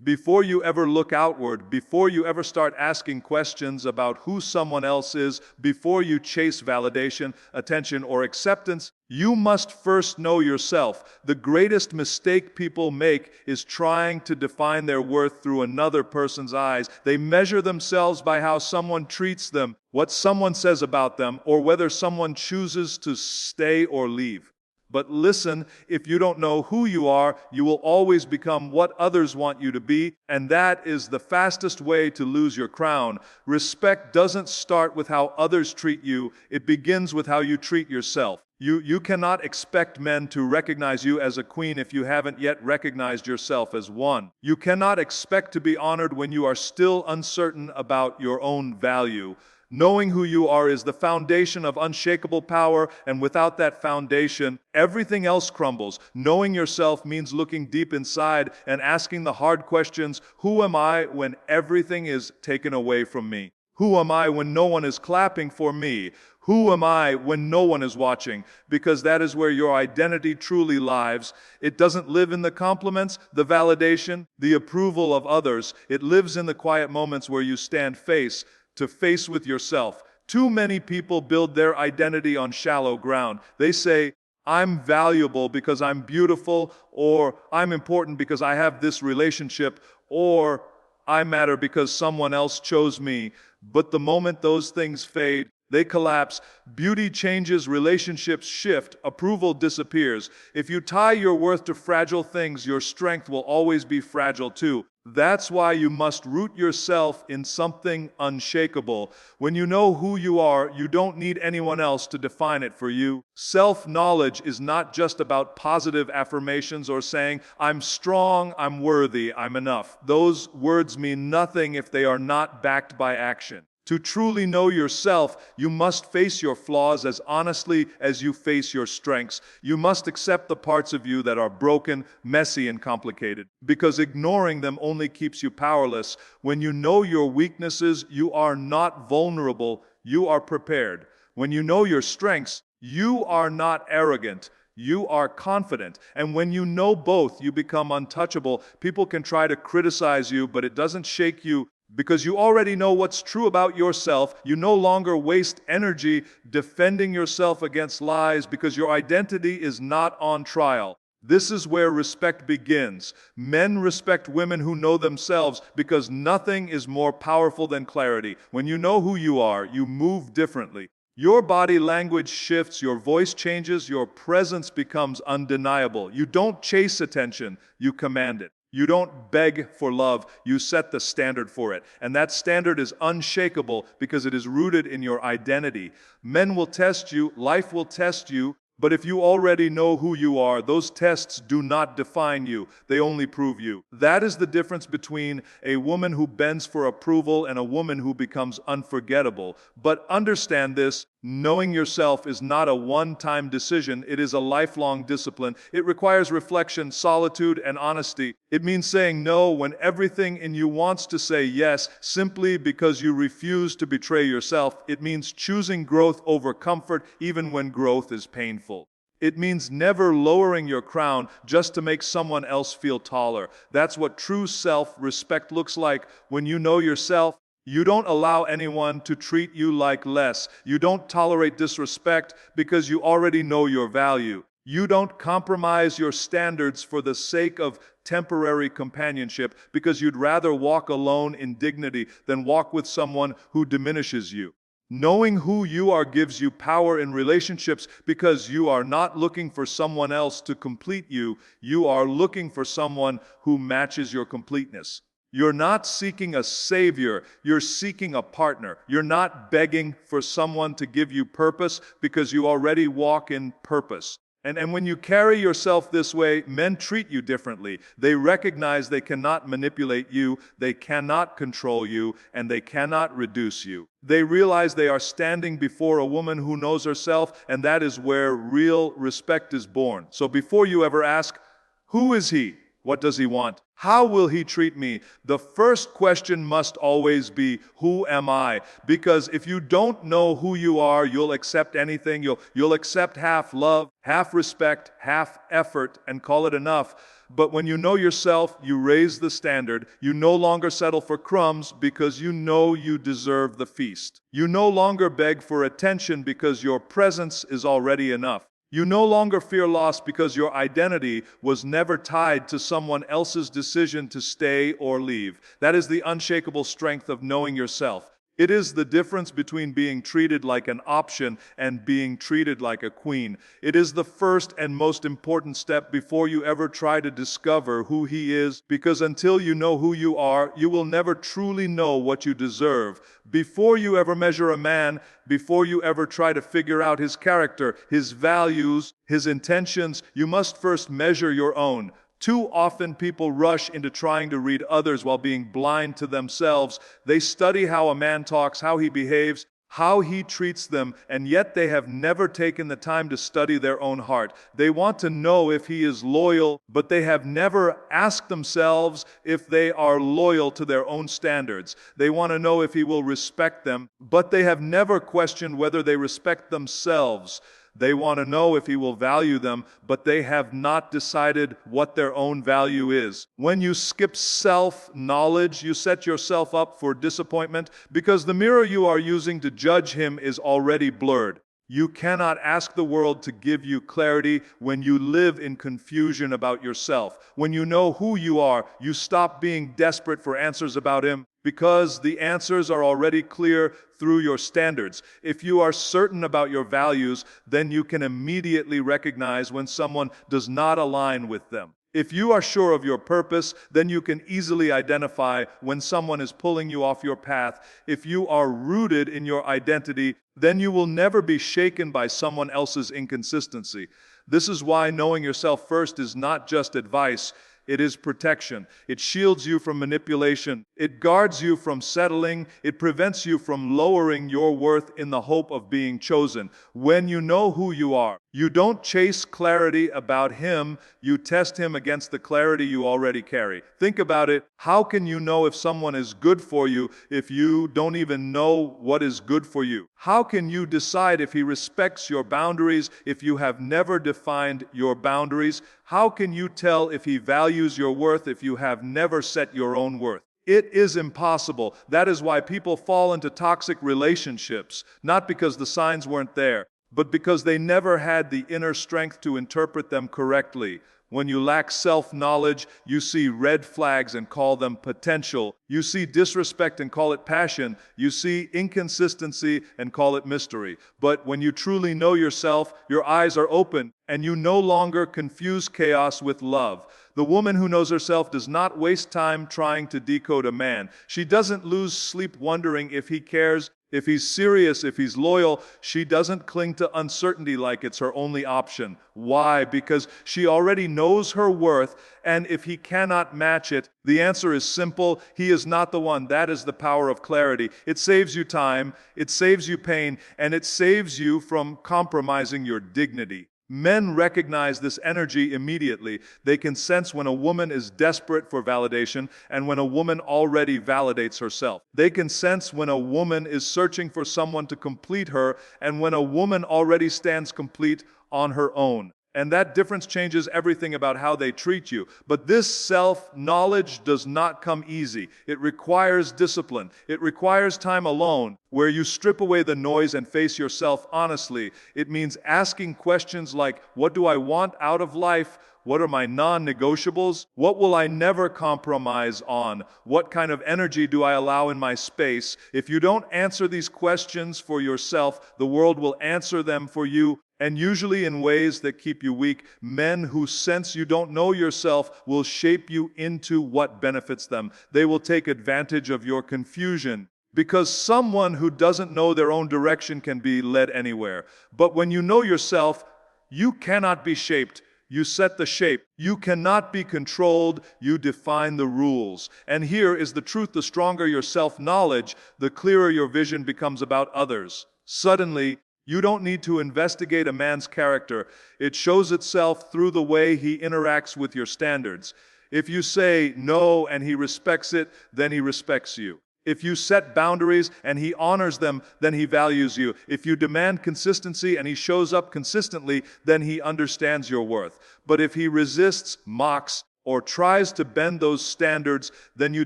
Before you ever look outward, before you ever start asking questions about who someone else is, before you chase validation, attention, or acceptance, you must first know yourself. The greatest mistake people make is trying to define their worth through another person's eyes. They measure themselves by how someone treats them, what someone says about them, or whether someone chooses to stay or leave. But listen, if you don't know who you are, you will always become what others want you to be, and that is the fastest way to lose your crown. Respect doesn't start with how others treat you, it begins with how you treat yourself. You cannot expect men to recognize you as a queen if you haven't yet recognized yourself as one. You cannot expect to be honored when you are still uncertain about your own value. Knowing who you are is the foundation of unshakable power, and without that foundation, everything else crumbles. Knowing yourself means looking deep inside and asking the hard questions: who am I when everything is taken away from me? Who am I when no one is clapping for me? Who am I when no one is watching? Because that is where your identity truly lives. It doesn't live in the compliments, the validation, the approval of others. It lives in the quiet moments where you stand face to face with yourself. Too many people build their identity on shallow ground. They say, I'm valuable because I'm beautiful, or I'm important because I have this relationship, or I matter because someone else chose me. But the moment those things fade, they collapse. Beauty changes, relationships shift, approval disappears. If you tie your worth to fragile things, your strength will always be fragile too. That's why you must root yourself in something unshakable. When you know who you are, you don't need anyone else to define it for you. Self-knowledge is not just about positive affirmations or saying, I'm strong, I'm worthy, I'm enough. Those words mean nothing if they are not backed by action. To truly know yourself, you must face your flaws as honestly as you face your strengths. You must accept the parts of you that are broken, messy, and complicated, because ignoring them only keeps you powerless. When you know your weaknesses, you are not vulnerable, you are prepared. When you know your strengths, you are not arrogant, you are confident. And when you know both, you become untouchable. People can try to criticize you, but it doesn't shake you. Because you already know what's true about yourself, you no longer waste energy defending yourself against lies because your identity is not on trial. This is where respect begins. Men respect women who know themselves because nothing is more powerful than clarity. When you know who you are, you move differently. Your body language shifts, your voice changes, your presence becomes undeniable. You don't chase attention, you command it. You don't beg for love, you set the standard for it. And that standard is unshakable because it is rooted in your identity. Men will test you, life will test you, but if you already know who you are, those tests do not define you, they only prove you. That is the difference between a woman who bends for approval and a woman who becomes unforgettable. But understand this, knowing yourself is not a one-time decision, it is a lifelong discipline. It requires reflection, solitude, and honesty. It means saying no when everything in you wants to say yes, simply because you refuse to betray yourself. It means choosing growth over comfort, even when growth is painful. It means never lowering your crown just to make someone else feel taller. That's what true self-respect looks like. When you know yourself, you don't allow anyone to treat you like less. You don't tolerate disrespect because you already know your value. You don't compromise your standards for the sake of temporary companionship because you'd rather walk alone in dignity than walk with someone who diminishes you. Knowing who you are gives you power in relationships because you are not looking for someone else to complete you. You are looking for someone who matches your completeness. You're not seeking a savior, you're seeking a partner. You're not begging for someone to give you purpose because you already walk in purpose. And when you carry yourself this way, men treat you differently. They recognize they cannot manipulate you, they cannot control you, and they cannot reduce you. They realize they are standing before a woman who knows herself, and that is where real respect is born. So before you ever ask, who is he? What does he want? How will he treat me? The first question must always be, who am I? Because if you don't know who you are, you'll accept anything. You'll accept half love, half respect, half effort, and call it enough. But when you know yourself, you raise the standard. You no longer settle for crumbs because you know you deserve the feast. You no longer beg for attention because your presence is already enough. You no longer fear loss because your identity was never tied to someone else's decision to stay or leave. That is the unshakable strength of knowing yourself. It is the difference between being treated like an option and being treated like a queen. It is the first and most important step before you ever try to discover who he is, because until you know who you are, you will never truly know what you deserve. Before you ever measure a man, before you ever try to figure out his character, his values, his intentions, you must first measure your own. Too often people rush into trying to read others while being blind to themselves. They study how a man talks, how he behaves, how he treats them, and yet they have never taken the time to study their own heart. They want to know if he is loyal, but they have never asked themselves if they are loyal to their own standards. They want to know if he will respect them, but they have never questioned whether they respect themselves. They want to know if he will value them, but they have not decided what their own value is. When you skip self-knowledge, you set yourself up for disappointment because the mirror you are using to judge him is already blurred. You cannot ask the world to give you clarity when you live in confusion about yourself. When you know who you are, you stop being desperate for answers about him because the answers are already clear through your standards. If you are certain about your values, then you can immediately recognize when someone does not align with them. If you are sure of your purpose, then you can easily identify when someone is pulling you off your path. If you are rooted in your identity, then you will never be shaken by someone else's inconsistency. This is why knowing yourself first is not just advice. It is protection. It shields you from manipulation. It guards you from settling. It prevents you from lowering your worth in the hope of being chosen. When you know who you are, you don't chase clarity about him. You test him against the clarity you already carry. Think about it. How can you know if someone is good for you if you don't even know what is good for you? How can you decide if he respects your boundaries if you have never defined your boundaries? How can you tell if he values your worth if you have never set your own worth? It is impossible. That is why people fall into toxic relationships, not because the signs weren't there, but because they never had the inner strength to interpret them correctly. When you lack self-knowledge, you see red flags and call them potential. You see disrespect and call it passion. You see inconsistency and call it mystery. But when you truly know yourself, your eyes are open and you no longer confuse chaos with love. The woman who knows herself does not waste time trying to decode a man. She doesn't lose sleep wondering if he cares, if he's serious, if he's loyal. She doesn't cling to uncertainty like it's her only option. Why? Because she already knows her worth, and if he cannot match it, the answer is simple. He is not the one. That is the power of clarity. It saves you time, it saves you pain, and it saves you from compromising your dignity. Men recognize this energy immediately. They can sense when a woman is desperate for validation and when a woman already validates herself. They can sense when a woman is searching for someone to complete her and when a woman already stands complete on her own. And that difference changes everything about how they treat you. But this self-knowledge does not come easy. It requires discipline. It requires time alone, where you strip away the noise and face yourself honestly. It means asking questions like, what do I want out of life? What are my non-negotiables? What will I never compromise on? What kind of energy do I allow in my space? If you don't answer these questions for yourself, the world will answer them for you, and usually in ways that keep you weak. Men who sense you don't know yourself will shape you into what benefits them. They will take advantage of your confusion, because someone who doesn't know their own direction can be led anywhere. But when you know yourself, you cannot be shaped. You set the shape. You cannot be controlled. You define the rules. And here is the truth. The stronger your self-knowledge, the clearer your vision becomes about others. Suddenly, you don't need to investigate a man's character. It shows itself through the way he interacts with your standards. If you say no and he respects it, then he respects you. If you set boundaries and he honors them, then he values you. If you demand consistency and he shows up consistently, then he understands your worth. But if he resists, mocks, or tries to bend those standards, then you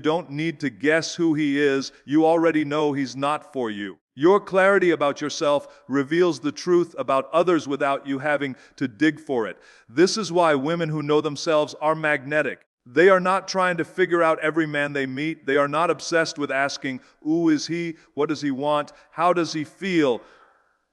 don't need to guess who he is. You already know he's not for you. Your clarity about yourself reveals the truth about others without you having to dig for it. This is why women who know themselves are magnetic. They are not trying to figure out every man they meet. They are not obsessed with asking, who is he? What does he want? How does he feel?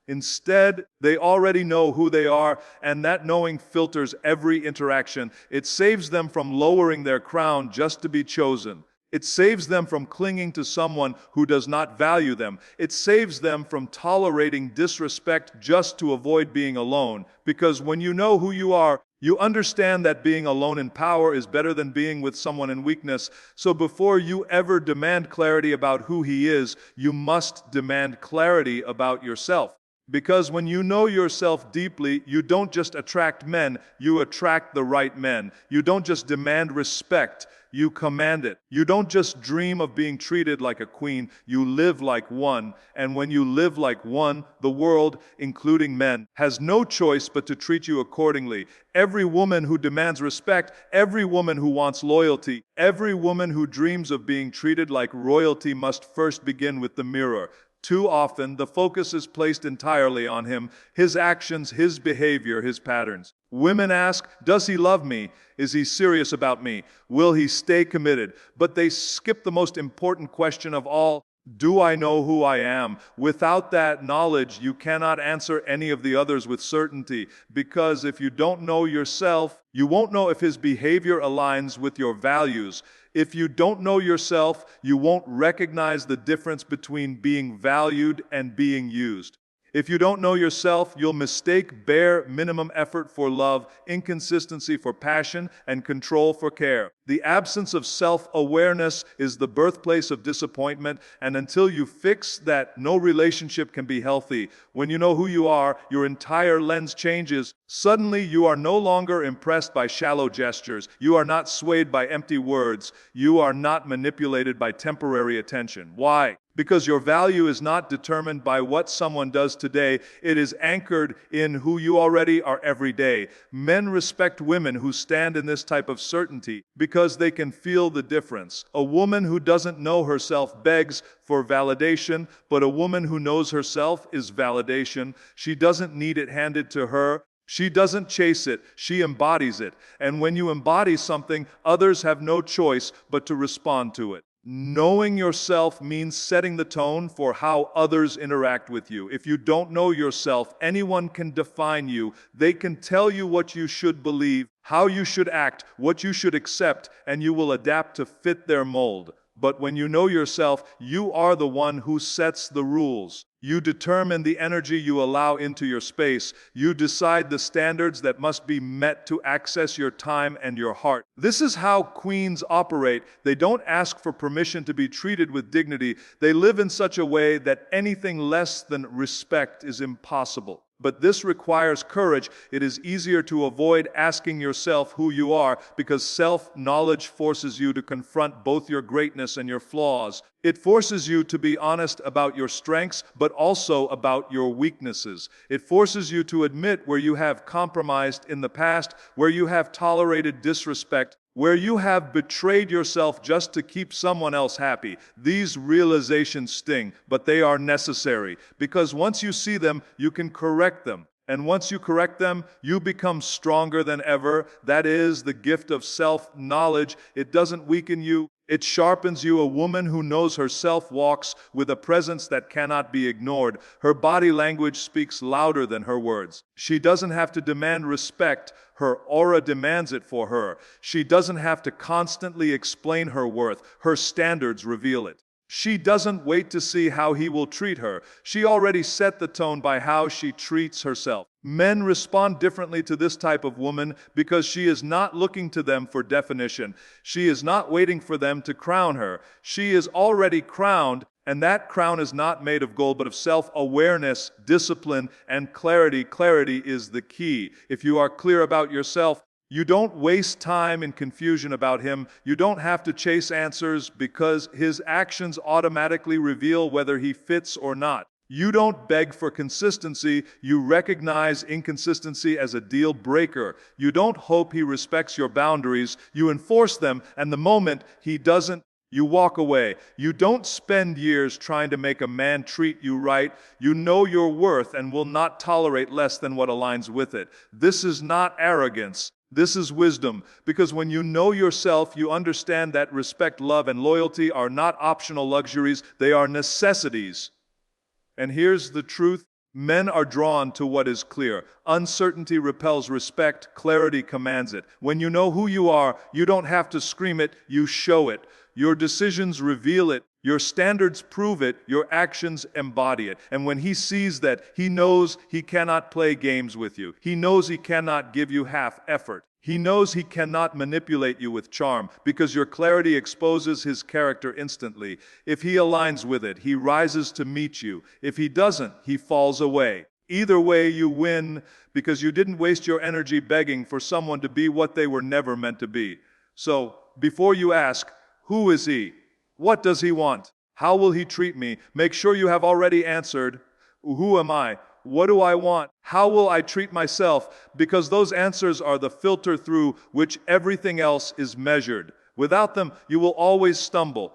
Instead, they already know who they are, and that knowing filters every interaction. It saves them from lowering their crown just to be chosen. It saves them from clinging to someone who does not value them. It saves them from tolerating disrespect just to avoid being alone. Because when you know who you are, you understand that being alone in power is better than being with someone in weakness. So before you ever demand clarity about who he is, you must demand clarity about yourself. Because when you know yourself deeply, you don't just attract men, you attract the right men. You don't just demand respect, you command it. You don't just dream of being treated like a queen, you live like one. And when you live like one, the world, including men, has no choice but to treat you accordingly. Every woman who demands respect, every woman who wants loyalty, every woman who dreams of being treated like royalty must first begin with the mirror. Too often, the focus is placed entirely on him, his actions, his behavior, his patterns. Women ask, does he love me? Is he serious about me? Will he stay committed? But they skip the most important question of all. Do I know who I am? Without that knowledge, you cannot answer any of the others with certainty. Because if you don't know yourself, you won't know if his behavior aligns with your values. If you don't know yourself, you won't recognize the difference between being valued and being used. If you don't know yourself, you'll mistake bare minimum effort for love, inconsistency for passion, and control for care. The absence of self-awareness is the birthplace of disappointment, and until you fix that, no relationship can be healthy. When you know who you are, your entire lens changes. Suddenly, you are no longer impressed by shallow gestures. You are not swayed by empty words. You are not manipulated by temporary attention. Why? Because your value is not determined by what someone does today. It is anchored in who you already are every day. Men respect women who stand in this type of certainty because they can feel the difference. A woman who doesn't know herself begs for validation, but a woman who knows herself is validation. She doesn't need it handed to her. She doesn't chase it, she embodies it. And when you embody something, others have no choice but to respond to it. Knowing yourself means setting the tone for how others interact with you. If you don't know yourself, anyone can define you. They can tell you what you should believe, how you should act, what you should accept, and you will adapt to fit their mold. But when you know yourself, you are the one who sets the rules. You determine the energy you allow into your space. You decide the standards that must be met to access your time and your heart. This is how queens operate. They don't ask for permission to be treated with dignity. They live in such a way that anything less than respect is impossible. But this requires courage. It is easier to avoid asking yourself who you are because self-knowledge forces you to confront both your greatness and your flaws. It forces you to be honest about your strengths, but also about your weaknesses. It forces you to admit where you have compromised in the past, where you have tolerated disrespect, where you have betrayed yourself just to keep someone else happy. These realizations sting, but they are necessary, because once you see them, you can correct them. And once you correct them, you become stronger than ever. That is the gift of self-knowledge. It doesn't weaken you. It sharpens you. A woman who knows herself walks with a presence that cannot be ignored. Her body language speaks louder than her words. She doesn't have to demand respect. Her aura demands it for her. She doesn't have to constantly explain her worth. Her standards reveal it. She doesn't wait to see how he will treat her. She already set the tone by how she treats herself. Men respond differently to this type of woman because she is not looking to them for definition. She is not waiting for them to crown her. She is already crowned, and that crown is not made of gold but of self-awareness, discipline, and clarity. Clarity is the key. If you are clear about yourself, You don't waste time in confusion about him. You don't have to chase answers because his actions automatically reveal whether he fits or not. You don't beg for consistency. You recognize inconsistency as a deal breaker. You don't hope he respects your boundaries. You enforce them, and the moment he doesn't, you walk away. You don't spend years trying to make a man treat you right. You know your worth and will not tolerate less than what aligns with it. This is not arrogance. This is wisdom, because when you know yourself, you understand that respect, love, and loyalty are not optional luxuries, they are necessities. And here's the truth. Men are drawn to what is clear. Uncertainty repels respect, clarity commands it. When you know who you are, you don't have to scream it, you show it. Your decisions reveal it. Your standards prove it. Your actions embody it. And when he sees that, he knows he cannot play games with you. He knows he cannot give you half effort. He knows he cannot manipulate you with charm, because your clarity exposes his character instantly. If he aligns with it, he rises to meet you. If he doesn't, he falls away. Either way, you win, because you didn't waste your energy begging for someone to be what they were never meant to be. So, before you ask, who is he? What does he want? How will he treat me? Make sure you have already answered, who am I? What do I want? How will I treat myself? Because those answers are the filter through which everything else is measured. Without them, you will always stumble.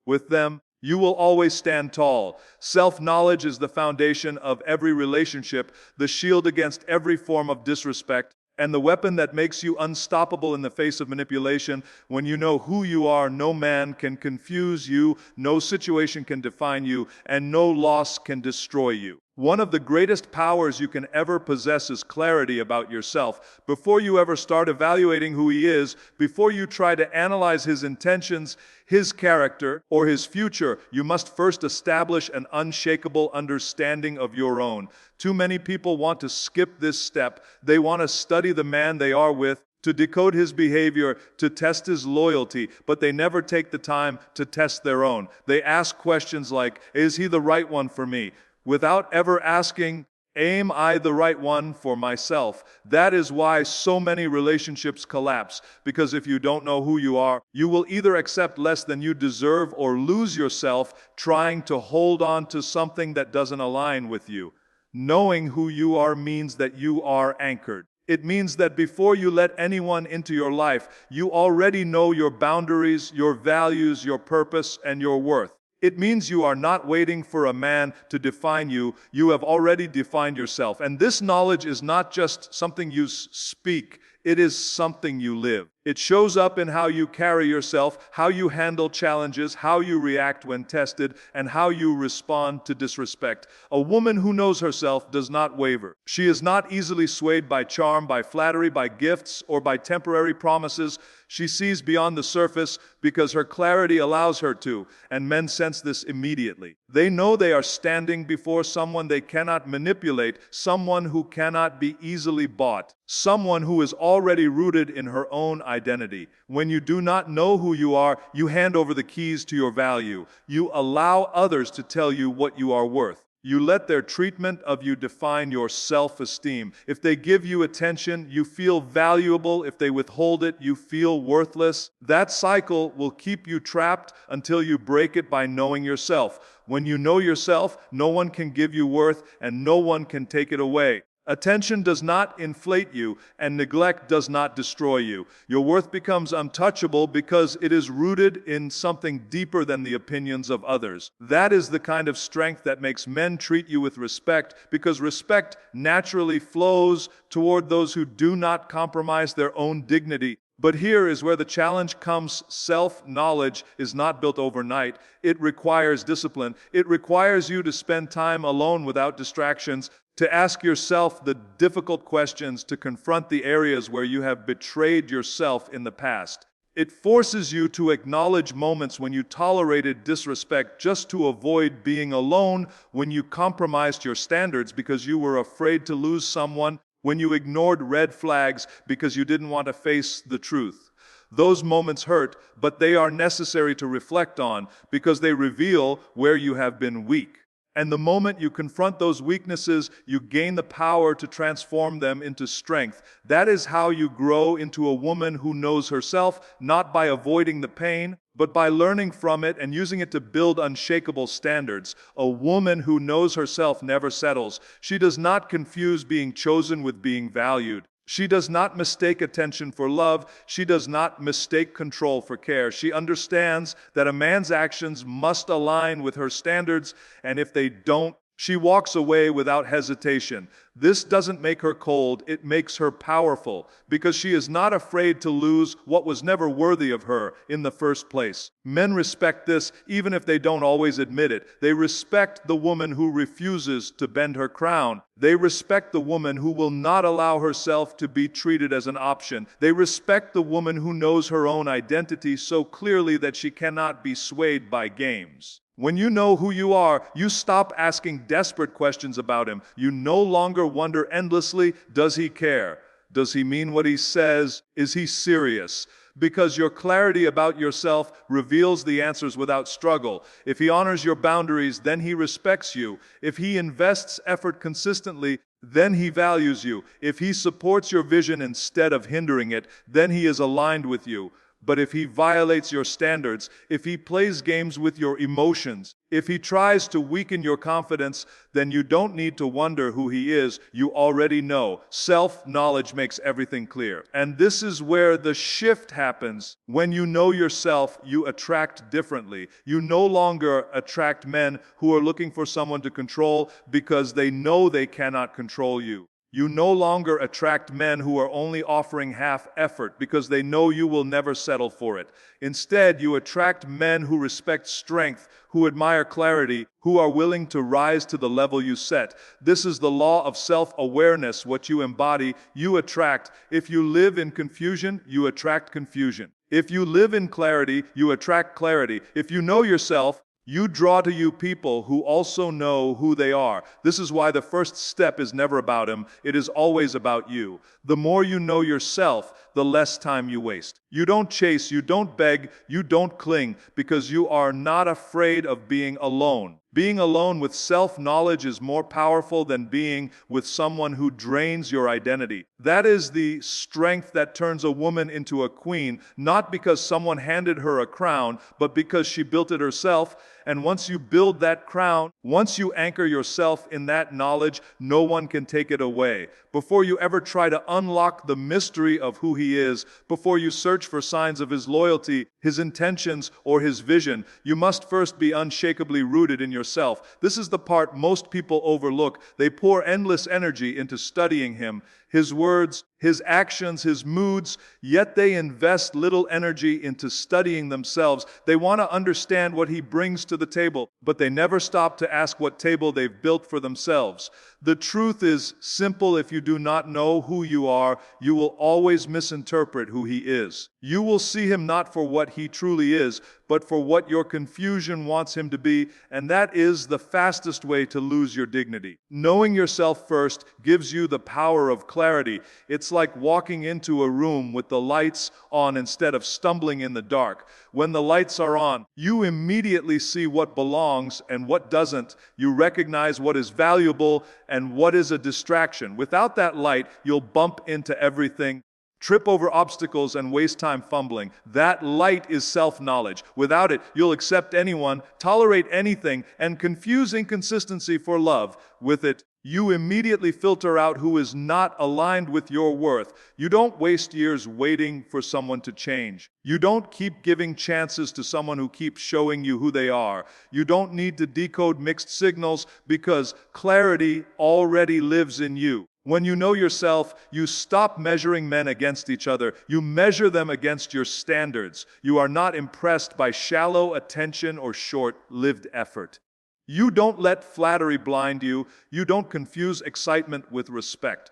With them, you will always stand tall. Self-knowledge is the foundation of every relationship, the shield against every form of disrespect, and the weapon that makes you unstoppable in the face of manipulation. When you know who you are, no man can confuse you, no situation can define you, and no loss can destroy you. One of the greatest powers you can ever possess is clarity about yourself. Before you ever start evaluating who he is, before you try to analyze his intentions, his character, or his future, you must first establish an unshakable understanding of your own. Too many people want to skip this step. They want to study the man they are with, to decode his behavior, to test his loyalty, but they never take the time to test their own. They ask questions like, is he the right one for me? Without ever asking, am I the right one for myself? That is why so many relationships collapse, because if you don't know who you are, you will either accept less than you deserve or lose yourself trying to hold on to something that doesn't align with you. Knowing who you are means that you are anchored. It means that before you let anyone into your life, you already know your boundaries, your values, your purpose, and your worth. It means you are not waiting for a man to define you. You have already defined yourself. And this knowledge is not just something you speak. It is something you live. It shows up in how you carry yourself, how you handle challenges, how you react when tested, and how you respond to disrespect. A woman who knows herself does not waver. She is not easily swayed by charm, by flattery, by gifts, or by temporary promises. She sees beyond the surface because her clarity allows her to, and men sense this immediately. They know they are standing before someone they cannot manipulate, someone who cannot be easily bought, someone who is already rooted in her own identity. When you do not know who you are, you hand over the keys to your value. You allow others to tell you what you are worth. You let their treatment of you define your self-esteem. If they give you attention, you feel valuable. If they withhold it, you feel worthless. That cycle will keep you trapped until you break it by knowing yourself. When you know yourself, no one can give you worth and no one can take it away. Attention does not inflate you, and neglect does not destroy you. Your worth becomes untouchable because it is rooted in something deeper than the opinions of others. That is the kind of strength that makes men treat you with respect, because respect naturally flows toward those who do not compromise their own dignity. But here is where the challenge comes. Self-knowledge is not built overnight. It requires discipline. It requires you to spend time alone without distractions, to ask yourself the difficult questions, to confront the areas where you have betrayed yourself in the past. It forces you to acknowledge moments when you tolerated disrespect just to avoid being alone, when you compromised your standards because you were afraid to lose someone, when you ignored red flags because you didn't want to face the truth. Those moments hurt, but they are necessary to reflect on because they reveal where you have been weak. And the moment you confront those weaknesses, you gain the power to transform them into strength. That is how you grow into a woman who knows herself, not by avoiding the pain, but by learning from it and using it to build unshakable standards. A woman who knows herself never settles. She does not confuse being chosen with being valued. She does not mistake attention for love. She does not mistake control for care. She understands that a man's actions must align with her standards, and if they don't, she walks away without hesitation. This doesn't make her cold, it makes her powerful, because she is not afraid to lose what was never worthy of her in the first place. Men respect this even if they don't always admit it. They respect the woman who refuses to bend her crown. They respect the woman who will not allow herself to be treated as an option. They respect the woman who knows her own identity so clearly that she cannot be swayed by games. When you know who you are, you stop asking desperate questions about him. You no longer wonder endlessly, does he care? Does he mean what he says? Is he serious? Because your clarity about yourself reveals the answers without struggle. If he honors your boundaries, then he respects you. If he invests effort consistently, then he values you. If he supports your vision instead of hindering it, then he is aligned with you. But if he violates your standards, if he plays games with your emotions, if he tries to weaken your confidence, then you don't need to wonder who he is. You already know. Self-knowledge makes everything clear. And this is where the shift happens. When you know yourself, you attract differently. You no longer attract men who are looking for someone to control because they know they cannot control you. You no longer attract men who are only offering half effort because they know you will never settle for it. Instead, you attract men who respect strength, who admire clarity, who are willing to rise to the level you set. This is the law of self-awareness. What you embody, you attract. If you live in confusion, you attract confusion. If you live in clarity, you attract clarity. If you know yourself, you draw to you people who also know who they are. This is why the first step is never about him. It is always about you. The more you know yourself, the less time you waste. You don't chase, you don't beg, you don't cling, because you are not afraid of being alone. Being alone with self-knowledge is more powerful than being with someone who drains your identity. That is the strength that turns a woman into a queen, not because someone handed her a crown, but because she built it herself. And once you build that crown, once you anchor yourself in that knowledge, no one can take it away. Before you ever try to unlock the mystery of who he is, before you search for signs of his loyalty, his intentions, or his vision, you must first be unshakably rooted in yourself. This is the part most people overlook. They pour endless energy into studying him, his words, his actions, his moods, yet they invest little energy into studying themselves. They want to understand what he brings to the table, but they never stop to ask what table they've built for themselves. The truth is simple. If you do not know who you are, you will always misinterpret who he is. You will see him not for what he truly is, but for what your confusion wants him to be, and that is the fastest way to lose your dignity. Knowing yourself first gives you the power of clarity. It's like walking into a room with the lights on instead of stumbling in the dark. When the lights are on, you immediately see what belongs and what doesn't. You recognize what is valuable and what is a distraction. Without that light, you'll bump into everything, trip over obstacles, and waste time fumbling. That light is self-knowledge. Without it, you'll accept anyone, tolerate anything, and confuse inconsistency for love. With it, you immediately filter out who is not aligned with your worth. You don't waste years waiting for someone to change. You don't keep giving chances to someone who keeps showing you who they are. You don't need to decode mixed signals because clarity already lives in you. When you know yourself, you stop measuring men against each other. You measure them against your standards. You are not impressed by shallow attention or short-lived effort. You don't let flattery blind you. You don't confuse excitement with respect,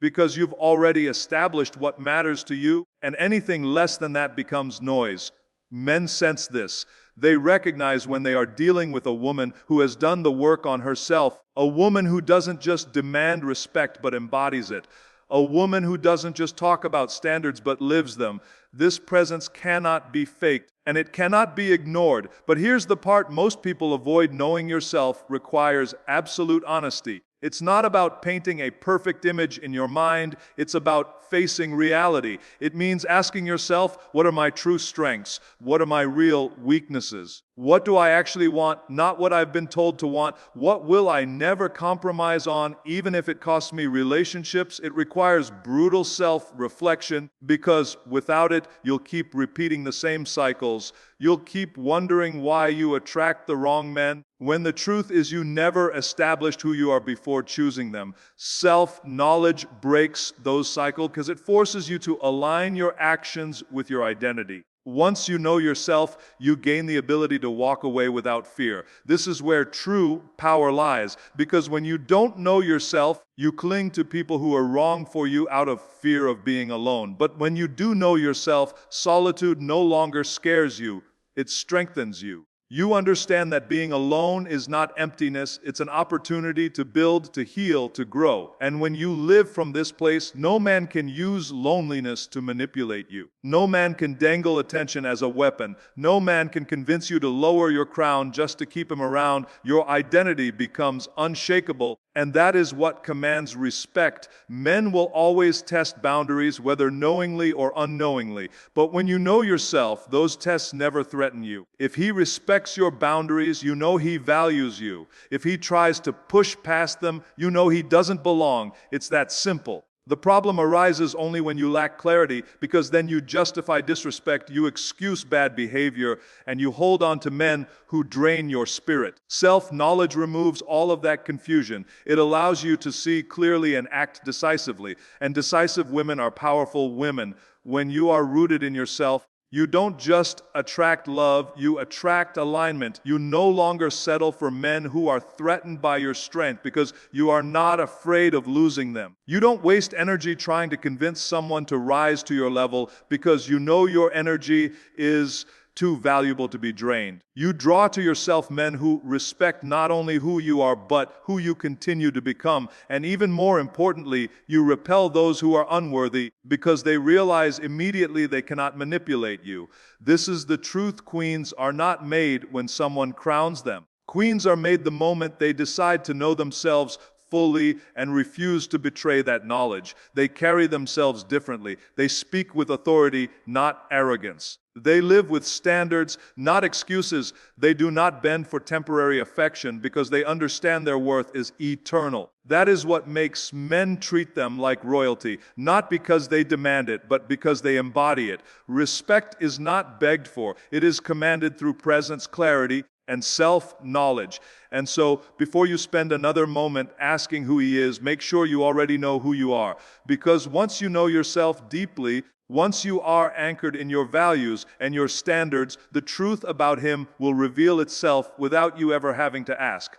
because you've already established what matters to you, and anything less than that becomes noise. Men sense this. They recognize when they are dealing with a woman who has done the work on herself, a woman who doesn't just demand respect but embodies it, a woman who doesn't just talk about standards but lives them. This presence cannot be faked, and it cannot be ignored. But here's the part most people avoid: knowing yourself requires absolute honesty. It's not about painting a perfect image in your mind, it's about facing reality. It means asking yourself, what are my true strengths? What are my real weaknesses? What do I actually want, not what I've been told to want? What will I never compromise on, even if it costs me relationships? It requires brutal self-reflection, because without it, you'll keep repeating the same cycles. You'll keep wondering why you attract the wrong men, when the truth is you never established who you are before choosing them. Self-knowledge breaks those cycles because it forces you to align your actions with your identity. Once you know yourself, you gain the ability to walk away without fear. This is where true power lies, because when you don't know yourself, you cling to people who are wrong for you out of fear of being alone. But when you do know yourself, solitude no longer scares you, it strengthens you. You understand that being alone is not emptiness, it's an opportunity to build, to heal, to grow. And when you live from this place, no man can use loneliness to manipulate you. No man can dangle attention as a weapon. No man can convince you to lower your crown just to keep him around. Your identity becomes unshakable, and that is what commands respect. Men will always test boundaries, whether knowingly or unknowingly. But when you know yourself, those tests never threaten you. If he respects your boundaries, you know he values you. If he tries to push past them, you know he doesn't belong. It's that simple. The problem arises only when you lack clarity, because then you justify disrespect, you excuse bad behavior, and you hold on to men who drain your spirit. Self-knowledge removes all of that confusion. It allows you to see clearly and act decisively. And decisive women are powerful women. When you are rooted in yourself, you don't just attract love, you attract alignment. You no longer settle for men who are threatened by your strength because you are not afraid of losing them. You don't waste energy trying to convince someone to rise to your level because you know your energy is too valuable to be drained. You draw to yourself men who respect not only who you are, but who you continue to become. And even more importantly, you repel those who are unworthy because they realize immediately they cannot manipulate you. This is the truth. Queens are not made when someone crowns them. Queens are made the moment they decide to know themselves fully and refuse to betray that knowledge. They carry themselves differently. They speak with authority, not arrogance. They live with standards, not excuses. They do not bend for temporary affection because they understand their worth is eternal. That is what makes men treat them like royalty, not because they demand it, but because they embody it. Respect is not begged for. It is commanded through presence, clarity, and self-knowledge. And so, before you spend another moment asking who he is, make sure you already know who you are. Because once you know yourself deeply, once you are anchored in your values and your standards, the truth about him will reveal itself without you ever having to ask.